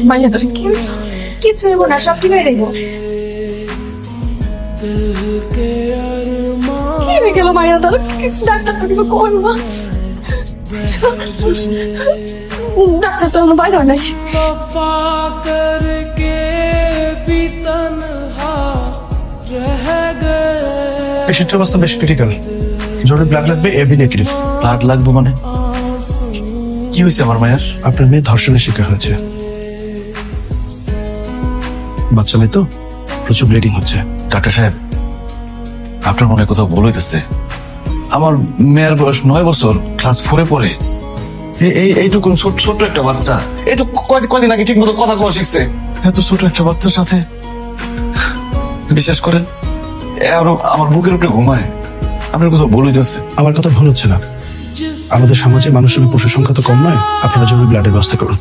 মাইয়াটার কিছু হইব না, সব ঠিক হয়ে যাইব। কি হয়ে গেল মাইয়াটার? ডাক্তার তো কিছু করবো না। ডাক্তার তো বাইরে নাই। পেশেন্টের অবস্থা বেশ ক্রিটিক্যাল, জরুরি ব্লাড লাগবে, এবি নেগেটিভ। ব্লাড লাগবে মানে? কি হয়েছে আমার মায়ের? আপনার মেয়ে ধর্ষণের শিকার হয়েছে। বাচ্চা মেয়ে তো, প্রচুর ব্লিডিং হচ্ছে। ডাক্তার সাহেব, আপনার মনে কোথাও ভুল হইতেছে। আমার মেয়ের বয়স 9 বছর, ক্লাস 4-এ পড়ে। এইটুকু ছোট্ট একটা বাচ্চা, এই তো কয়দিন আগে ঠিক মতো কথা কওয়া শিখছে। এত ছোট একটা বাচ্চার সাথে বিশ্বাস করেন আমার বুকের উপরে ঘুমায়। আপনার কোথাও ভুল হইতেছে। আমার কথা ভুল হচ্ছে না, আমাদের সমাজে মানুষের পশু সংখ্যা তো কম নয়। আপনারা জরুরি ব্লাডের ব্যবস্থা করুন।